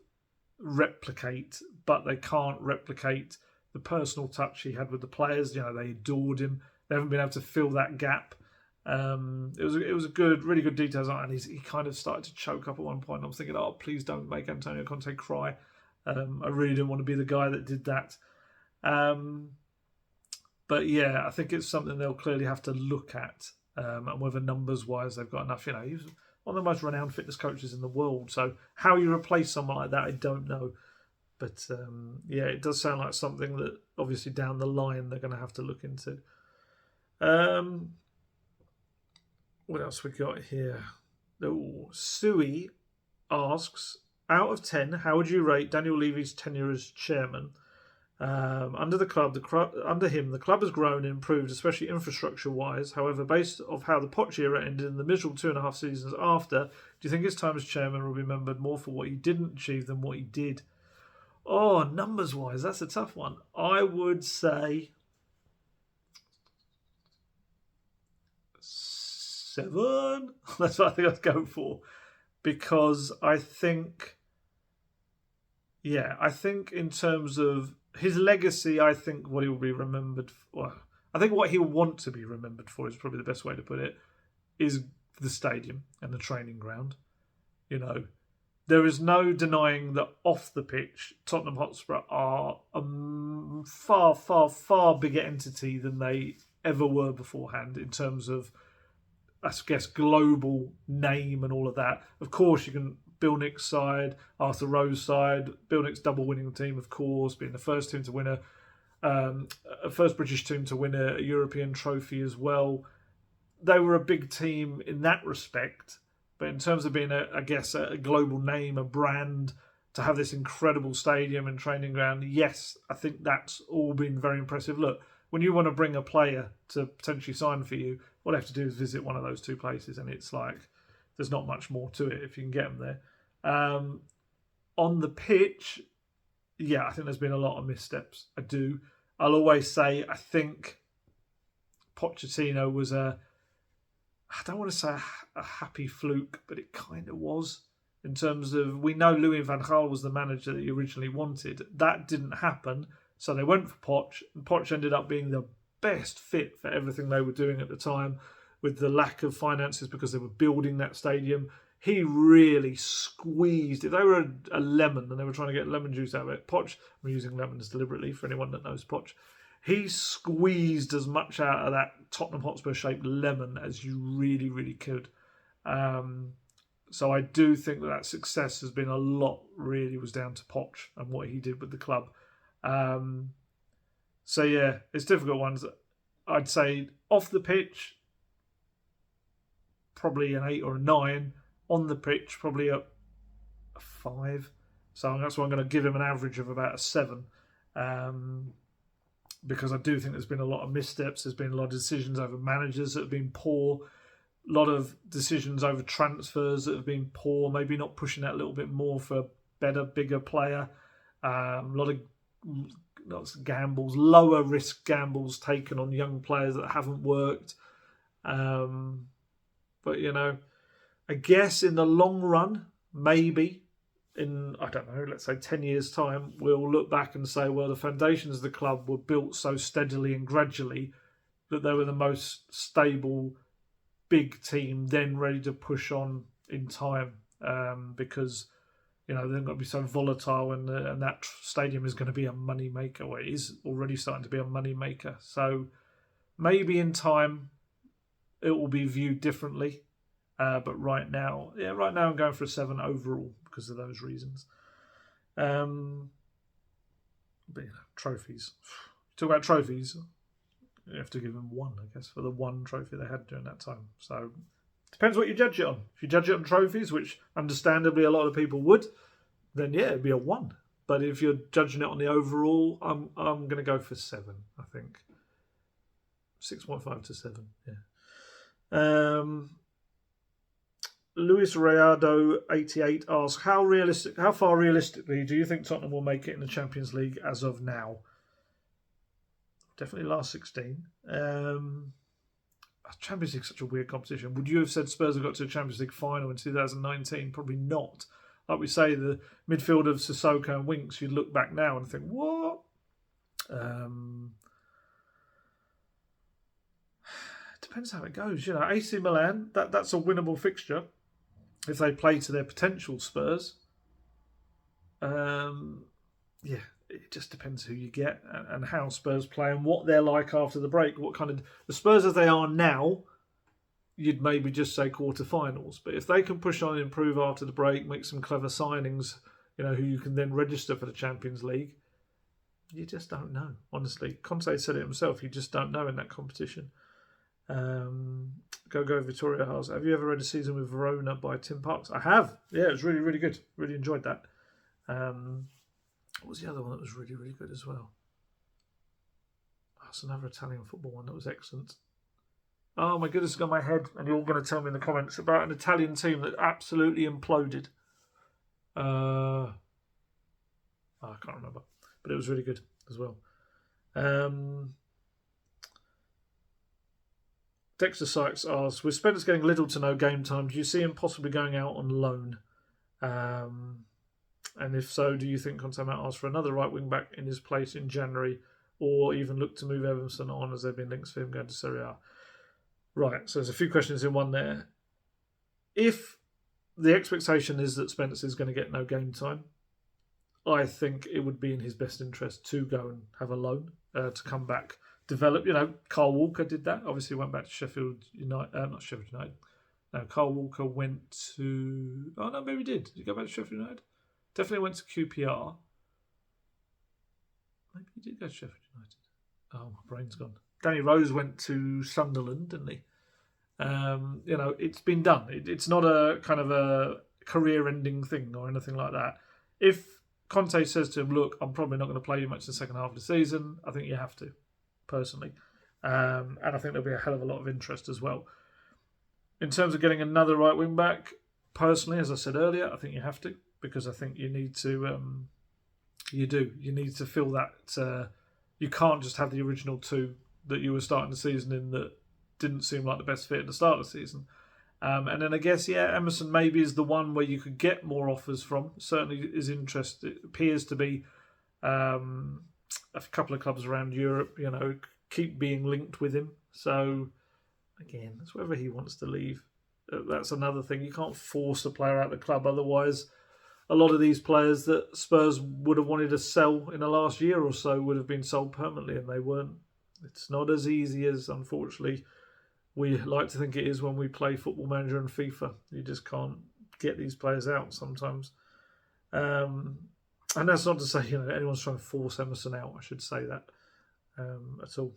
replicate, but they can't replicate the personal touch he had with the players. They adored him. They haven't been able to fill that gap. It was a good, really good details on it, and he kind of started to choke up at one point. I was thinking, oh, please don't make Antonio Conte cry. I really didn't want to be the guy that did that. But yeah, I think it's something they'll clearly have to look at, and whether numbers wise they've got enough. He was one of the most renowned fitness coaches in the world, so how you replace someone like that, I don't know. But yeah, it does sound like something that obviously down the line they're going to have to look into. What else we got here? Sui asks, out of 10, how would you rate Daniel Levy's tenure as chairman? Under him, the club has grown and improved, especially infrastructure-wise. However, based off how the Poch era ended in the miserable 2.5 seasons after, do you think his time as chairman will be remembered more for what he didn't achieve than what he did? Oh, numbers-wise, that's a tough one. I would say 7. That's what I think I'd go for. Because I think in terms of his legacy, I think what he'll be remembered for, I think what he'll want to be remembered for is probably the best way to put it, is the stadium and the training ground. There is no denying that off the pitch, Tottenham Hotspur are a far, far, far bigger entity than they ever were beforehand in terms of, I guess, global name and all of that. Of course, you can Bill Nick's side, Arthur Rowe's side, Bill Nick's double winning team, of course, being the first team to win a first British team to win a European trophy as well. They were a big team in that respect, but in terms of being a global name, a brand, to have this incredible stadium and training ground, yes, I think that's all been very impressive. Look, when you want to bring a player to potentially sign for you, all they have to do is visit one of those two places, and it's like there's not much more to it if you can get them there. On the pitch, yeah, I think there's been a lot of missteps. I do. I'll always say I think Pochettino was I don't want to say a happy fluke, but it kind of was. In terms of, we know Louis van Gaal was the manager that he originally wanted. That didn't happen, so they went for Poch, and Poch ended up being the best fit for everything they were doing at the time, with the lack of finances because they were building that stadium. He really squeezed it. They were a lemon and they were trying to get lemon juice out of it. Poch, I'm using lemons deliberately for anyone that knows Poch. He squeezed as much out of that Tottenham Hotspur shaped lemon as you really, really could. So I do think that success has been a lot, really was down to Poch and what he did with the club. So yeah, it's difficult ones. I'd say off the pitch, probably an 8 or a 9. On the pitch, probably a 5. So that's why I'm going to give him an average of about a 7. Because I do think there's been a lot of missteps. There's been a lot of decisions over managers that have been poor. A lot of decisions over transfers that have been poor. Maybe not pushing that a little bit more for a better, bigger player. A lot of gambles, lower risk gambles taken on young players that haven't worked. But, I guess in the long run, maybe in, I don't know, let's say 10 years' time, we'll look back and say, well, the foundations of the club were built so steadily and gradually that they were the most stable, big team, then ready to push on in time, because they're going to be so volatile, and that stadium is going to be a money maker. Well, it is already starting to be a money maker. So maybe in time it will be viewed differently. But right now I'm going for a 7 overall because of those reasons. But trophies. Talk about trophies. You have to give them 1, I guess, for the one trophy they had during that time. So depends what you judge it on. If you judge it on trophies, which understandably a lot of people would, then yeah, it'd be a 1. But if you're judging it on the overall, I'm going to go for 7. I think 6.5 to 7. Yeah. Luis Rayado 88 asks, how far realistically do you think Tottenham will make it in the Champions League as of now? Definitely last 16. Champions League is such a weird competition. Would you have said Spurs have got to a Champions League final in 2019? Probably not. Like we say, the midfield of Sissoko and Winks, you'd look back now and think, what? Depends how it goes. AC Milan, that's a winnable fixture if they play to their potential Spurs. It just depends who you get and how Spurs play and what they're like after the break. What kind of the Spurs as they are now, you'd maybe just say quarterfinals. But if they can push on and improve after the break, make some clever signings, who you can then register for the Champions League, you just don't know. Honestly, Conte said it himself. You just don't know in that competition. Go Vittoria Haas. Have you ever read A Season with Verona by Tim Parks? I have. Yeah, it was really, really good. Really enjoyed that. What was the other one that was really, really good as well? That's another Italian football one that was excellent. Oh my goodness, it's got my head, and you're all going to tell me in the comments about an Italian team that absolutely imploded. I can't remember, but it was really good as well. Dexter Sykes asks, with Spence getting little to no game time, do you see him possibly going out on loan? And if so, do you think Conte might ask for another right wing back in his place in January, or even look to move Evanson on, as there have been links for him going to Serie A? Right, so there's a few questions in one there. If the expectation is that Spence is going to get no game time, I think it would be in his best interest to go and have a loan, to come back, develop. Carl Walker did that. Obviously, went back to Sheffield United. Not Sheffield United. No, Carl Walker went to... Oh, no, maybe he did. Did he go back to Sheffield United? Definitely went to QPR. Maybe he did go to Sheffield United. Oh, my brain's gone. Danny Rose went to Sunderland, didn't he? It's been done. It's not a kind of a career-ending thing or anything like that. If Conte says to him, look, I'm probably not going to play you much in the second half of the season, I think you have to, personally. And I think there'll be a hell of a lot of interest as well. In terms of getting another right wing back, personally, as I said earlier, I think you have to, because I think you need to. You do. You need to feel that you can't just have the original two that you were starting the season in that didn't seem like the best fit at the start of the season. And then I guess, Emerson maybe is the one where you could get more offers from. Certainly his interest, it appears to be a couple of clubs around Europe, keep being linked with him. So, again, it's whether he wants to leave. That's another thing. You can't force a player out of the club. Otherwise, a lot of these players that Spurs would have wanted to sell in the last year or so would have been sold permanently, and they weren't. It's not as easy as, unfortunately, we like to think it is when we play Football Manager and FIFA. You just can't get these players out sometimes. And that's not to say anyone's trying to force Emerson out. I should say that at all.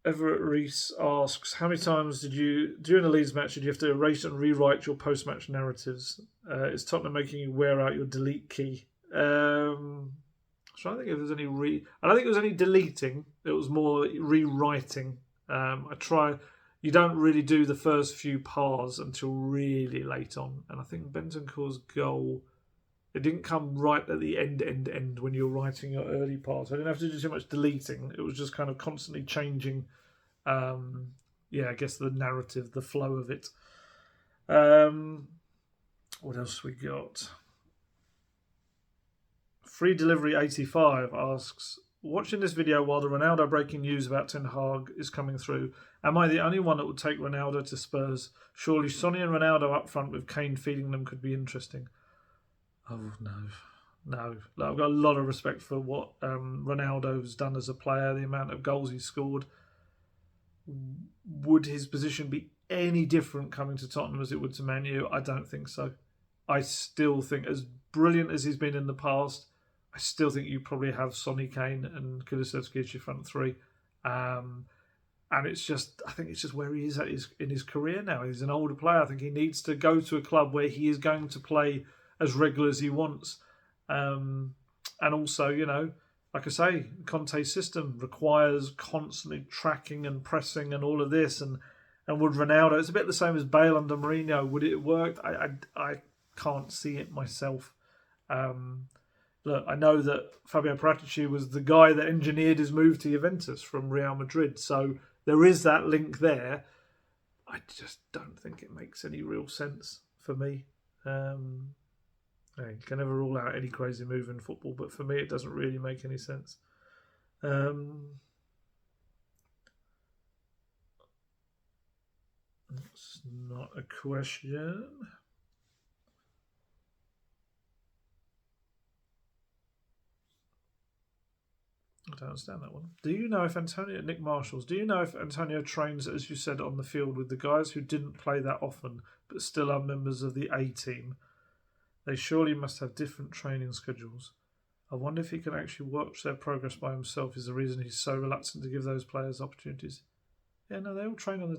Everett Rees asks, how many times during the Leeds match, did you have to erase and rewrite your post-match narratives? Is Tottenham making you wear out your delete key? I'm trying to think if there's any I don't think it was any deleting. It was more rewriting. You don't really do the first few pars until really late on. And I think Bentancur's goal, it didn't come right at the end when you're writing your early parts. I didn't have to do too much deleting. It was just kind of constantly changing, I guess the narrative, the flow of it. What else we got? Free Delivery 85 asks, watching this video while the Ronaldo breaking news about Ten Hag is coming through, am I the only one that would take Ronaldo to Spurs? Surely Sonny and Ronaldo up front with Kane feeding them could be interesting. Oh, no. I've got a lot of respect for what Ronaldo's done as a player, the amount of goals he's scored. Would his position be any different coming to Tottenham as it would to Man U? I don't think so. I still think, as brilliant as he's been in the past, I still think you probably have Sonny, Kane and Kulusevski as your front three. And I think it's just where he is in his career now. He's an older player. I think he needs to go to a club where he is going to play as regular as he wants. And also, like I say, Conte's system requires constantly tracking and pressing and all of this. And would Ronaldo, it's a bit the same as Bale under Mourinho. Would it have worked? I can't see it myself. Look, I know that Fabio Paratici was the guy that engineered his move to Juventus from Real Madrid. So there is that link there. I just don't think it makes any real sense for me. You can never rule out any crazy move in football, but for me it doesn't really make any sense. That's not a question. I don't understand that one. Do you know if Nick Marshalls, do you know if Antonio trains, as you said, on the field with the guys who didn't play that often but still are members of the A team? They surely must have different training schedules. I wonder if he can actually watch their progress by himself is the reason he's so reluctant to give those players opportunities. Yeah, no, they all train on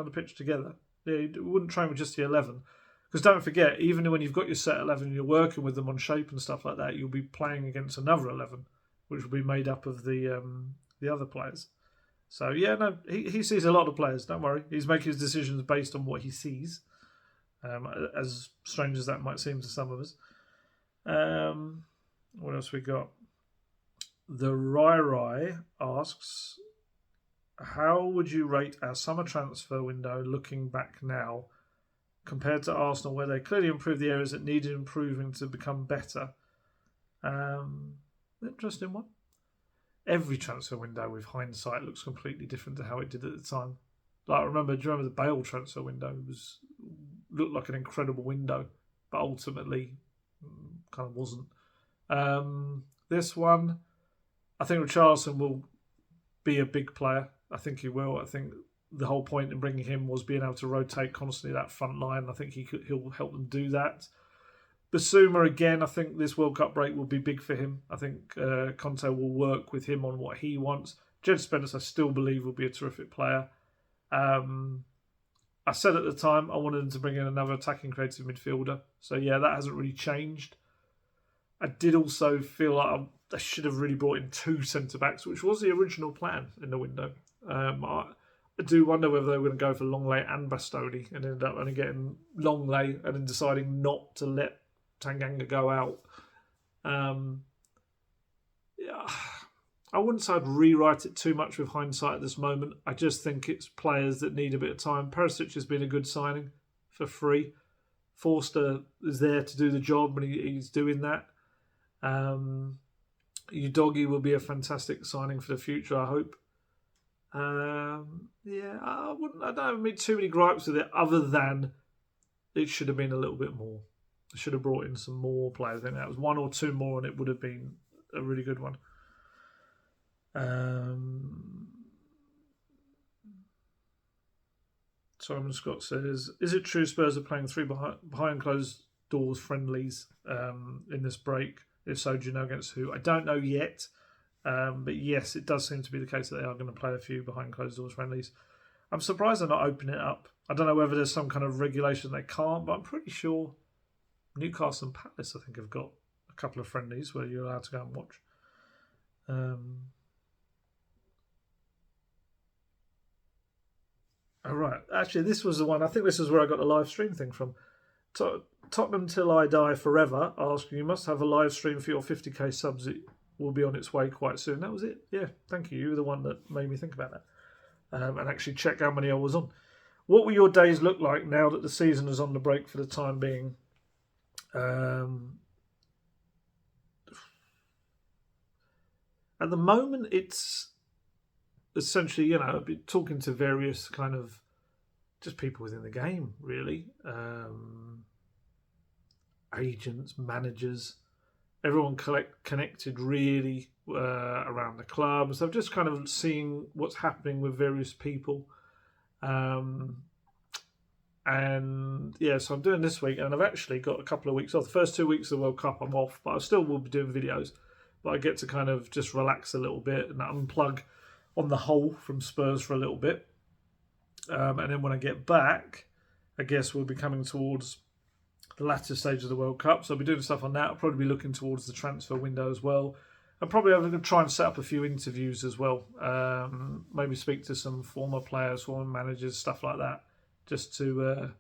the pitch together. Yeah, you wouldn't train with just the 11. Because don't forget, even when you've got your set 11 and you're working with them on shape and stuff like that, you'll be playing against another 11, which will be made up of the other players. So, yeah, no, he sees a lot of players, don't worry. He's making his decisions based on what he sees, as strange as that might seem to some of us. What else we got? The Rai asks, How would you rate our summer transfer window looking back now compared to Arsenal, where they clearly improved the areas that needed improving to become better? Interesting one. Every transfer window with hindsight looks completely different to how it did at the time. Like, do you remember the Bale transfer window? Looked like an incredible window, but ultimately kind of wasn't. This one, I think Richarlison will be a big player. I think he will. I think the whole point in bringing him was being able to rotate constantly that front line. I think he'll help them do that. Basuma, again, I think this World Cup break will be big for him. I think Conte will work with him on what he wants. Jed Spence, I still believe, will be a terrific player. I said at the time I wanted them to bring in another attacking creative midfielder. So, yeah, that hasn't really changed. I did also feel like I should have really brought in 2 centre-backs, which was the original plan in the window. I do wonder whether they were going to go for Longley and Bastoni and ended up only getting Longley and then deciding not to let Tanganga go out. Yeah, I wouldn't say I'd rewrite it too much with hindsight at this moment. I just think it's players that need a bit of time. Perisic has been a good signing for free. Forster is there to do the job, and he's doing that. Udogie will be a fantastic signing for the future, I hope. Yeah, I don't have too many gripes with it, other than it should have been a little bit more. I should have brought in some more players. I think that was 1 or 2 more, and it would have been a really good one. Simon Scott says, is it true Spurs are playing 3 behind closed doors friendlies in this break? If so, do you know against who? I don't know yet. But yes, it does seem to be the case that they are going to play a few behind closed doors friendlies. I'm surprised they're not opening it up. I don't know whether there's some kind of regulation they can't, but I'm pretty sure Newcastle and Palace, I think, have got a couple of friendlies where you're allowed to go and watch. All right. Actually, this was the one. I think this is where I got the live stream thing from. Tottenham Till I Die Forever asking, you must have a live stream for your 50k subs. It will be on its way quite soon. That was it. Yeah, thank you. You were the one that made me think about that. And actually check how many I was on. What will your days look like now that the season is on the break for the time being? At the moment, it's essentially, I've been talking to various kind of just people within the game, really. Agents, managers, everyone connected really around the club. So I'm just kind of seeing what's happening with various people. And yeah, so I'm doing this week, and I've actually got a couple of weeks off. The first 2 weeks of the World Cup, I'm off, but I still will be doing videos. But I get to kind of just relax a little bit and unplug on the whole from Spurs for a little bit. And then when I get back, I guess we'll be coming towards the latter stage of the World Cup. So I'll be doing stuff on that. I'll probably be looking towards the transfer window as well. And probably I'm going to try and set up a few interviews as well. Maybe speak to some former players, former managers, stuff like that. Just to,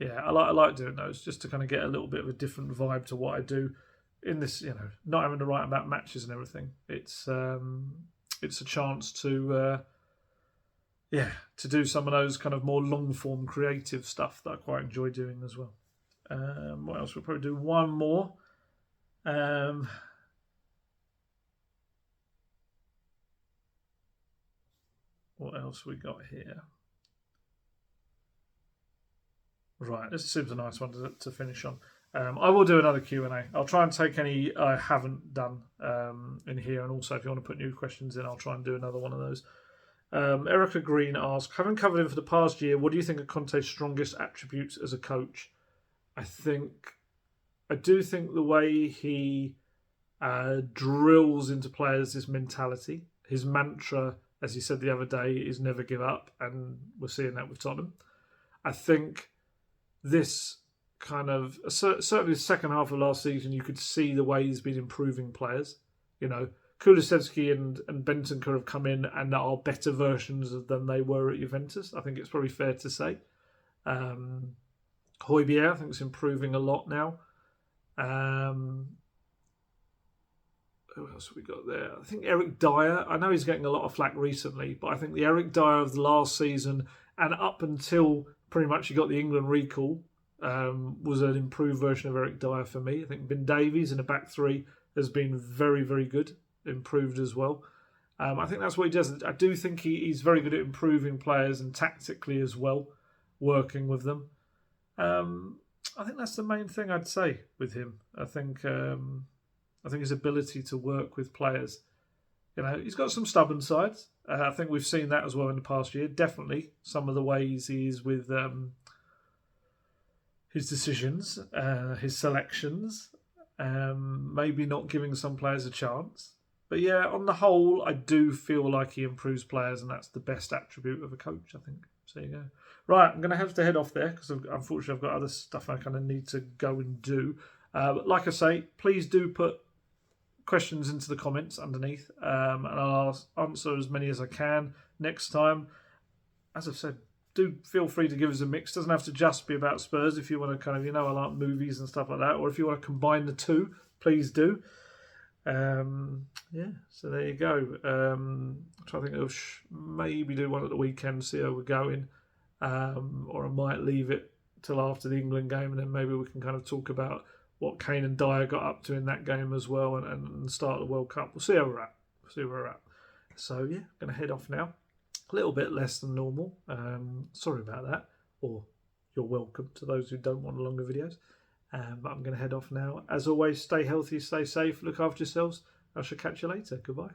I like doing those, just to kind of get a little bit of a different vibe to what I do in this, not having to write about matches and everything. It's a chance to, to do some of those kind of more long form creative stuff that I quite enjoy doing as well. What else? We'll probably do one more. What else we got here? Right, this seems a nice one to finish on. I will do another Q&A. I'll try and take any I haven't done in here, and also if you want to put new questions in, I'll try and do another one of those. Erica Green asks, having covered him for the past year, what do you think are Conte's strongest attributes as a coach? I do think the way he drills into players this mentality. His mantra, as he said the other day, is never give up, and we're seeing that with Tottenham. I think this kind of, certainly the second half of last season, you could see the way he's been improving players. Kulusevski and Bentancur have come in and are better versions than they were at Juventus. I think it's probably fair to say. Højbjerg, I think, is improving a lot now. who else have we got there? I think Eric Dyer. I know he's getting a lot of flack recently, but I think the Eric Dyer of the last season and up until pretty much he got the England recall was an improved version of Eric Dyer for me. I think Ben Davies in the back three has been very, very good, improved as well. I think that's what he does. I do think he's very good at improving players and tactically as well, working with them. I think that's the main thing I'd say with him. I think his ability to work with players. You know, he's got some stubborn sides. I think we've seen that as well in the past year. Definitely some of the ways he is with his decisions, his selections, maybe not giving some players a chance. But yeah, on the whole, I do feel like he improves players, and that's the best attribute of a coach, I think. So there you go. Right, I'm going to have to head off there because unfortunately I've got other stuff I kind of need to go and do. But like I say, please do put questions into the comments underneath, and I'll answer as many as I can next time. As I've said, do feel free to give us a mix. Doesn't have to just be about Spurs. If you want to kind of, I like movies and stuff like that, or if you want to combine the two, please do. Yeah, so there you go. I'm trying to think of maybe do one at the weekend, see how we're going, or I might leave it till after the England game, and then maybe we can kind of talk about what Kane and Dyer got up to in that game as well, and start the World Cup. We'll see how we're at. So yeah, going to head off now. A little bit less than normal. Sorry about that, or you're welcome to those who don't want longer videos. But I'm going to head off now. As always, stay healthy, stay safe, look after yourselves. I shall catch you later. Goodbye.